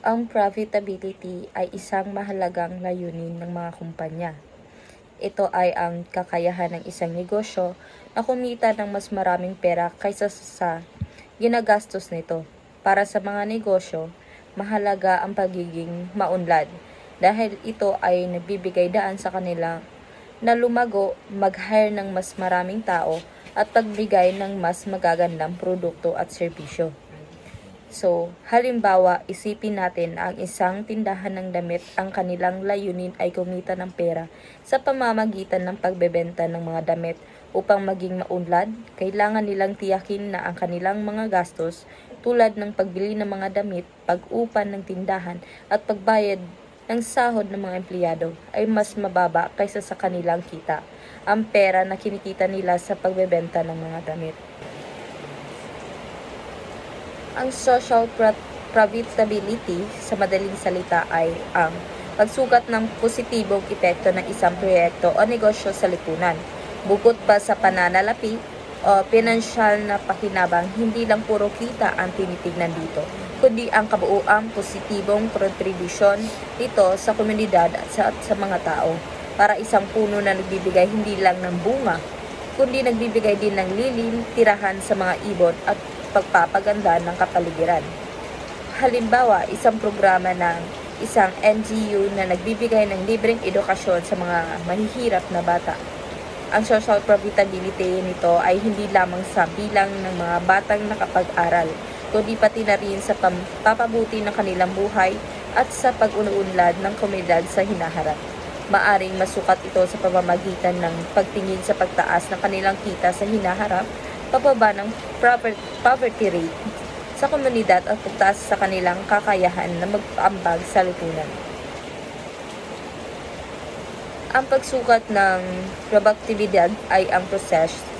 Ang profitability ay isang mahalagang layunin ng mga kumpanya. Ito ay ang kakayahan ng isang negosyo na kumita ng mas maraming pera kaysa sa ginagastos nito. Para sa mga negosyo, mahalaga ang pagiging maunlad dahil ito ay nagbibigay daan sa kanila na lumago, mag-hire ng mas maraming tao at pagbigay ng mas magagandang produkto at serbisyo. So, halimbawa, isipin natin ang isang tindahan ng damit, ang kanilang layunin ay kumita ng pera sa pamamagitan ng pagbebenta ng mga damit. Upang maging maunlad, kailangan nilang tiyakin na ang kanilang mga gastos tulad ng pagbili ng mga damit, pag-upan ng tindahan at pagbayad ng sahod ng mga empleyado ay mas mababa kaysa sa kanilang kita, ang pera na kinikita nila sa pagbebenta ng mga damit. Ang social profitability sa madaling salita ay ang pagsukat ng positibong epekto ng isang proyekto o negosyo sa lipunan. Bukod pa sa pananalapi o pinansyal na pakinabang, hindi lang puro kita ang tinitignan dito, kundi ang kabuuang positibong kontribusyon nito sa komunidad at sa mga tao. Para isang puno na nagbibigay hindi lang ng bunga, kundi nagbibigay din ng lilim, tirahan sa mga ibon at pagpapaganda ng kapaligiran. Halimbawa, isang programa ng isang NGO na nagbibigay ng libreng edukasyon sa mga mahihirap na bata. Ang social profitability nito ay hindi lamang sa bilang ng mga batang nakapag-aral, kundi pati na rin sa pampabuti ng kanilang buhay at sa pag-unlad ng komunidad sa hinaharap. Maaring masukat ito sa pamamagitan ng pagtingin sa pagtaas ng kanilang kita sa hinaharap, pababa ng poverty rate sa komunidad at pagtaas sa kanilang kakayahan na mag-ambag sa lipunan. Ang pagsukat ng produktibidad ay ang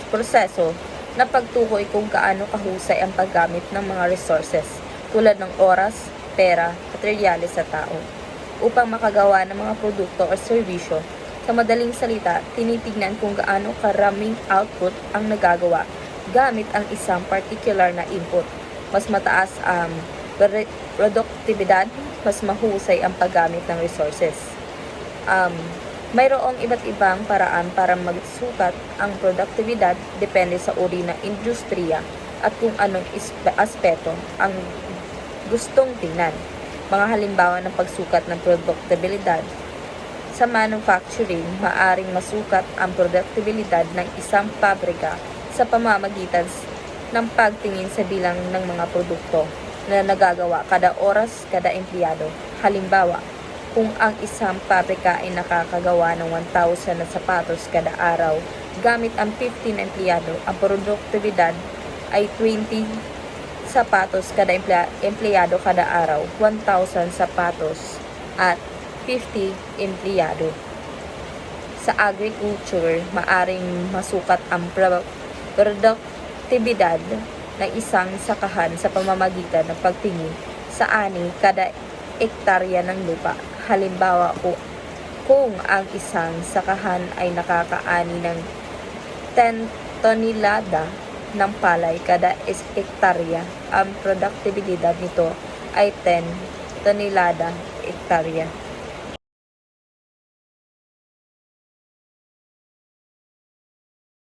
proseso na pagtukoy kung gaano kahusay ang paggamit ng mga resources tulad ng oras, pera, materyales sa tao upang makagawa ng mga produkto o serbisyo. Sa madaling salita, tinitignan kung gaano karaming output ang nagagawa gamit ang isang particular na input. Mas mataas ang produktibidad, mas mahusay ang paggamit ng resources. Mayroong iba't ibang paraan para magsukat ang produktibidad depende sa uri ng industriya at kung anong aspeto ang gustong tingnan. Mga halimbawa ng pagsukat ng produktibidad. Sa manufacturing, maaring masukat ang produktibidad ng isang pabrika sa pamamagitan ng pagtingin sa bilang ng mga produkto na nagagawa kada oras, kada empleyado. Halimbawa, kung ang isang pabrika ay nakakagawa ng 1,000 na sapatos kada araw, gamit ang 15 empleyado, ang produktibidad ay 20 sapatos kada empleyado kada araw, 1,000 sapatos at 50 empleyado. Sa agriculture, maaring masukat ang produktibidad ng isang sakahan sa pamamagitan ng pagtingin sa ani kada ektarya ng lupa. Halimbawa, kung ang isang sakahan ay nakakaani ng 10 tonelada ng palay kada ektarya, ang produktibidad nito ay 10 tonelada ektarya.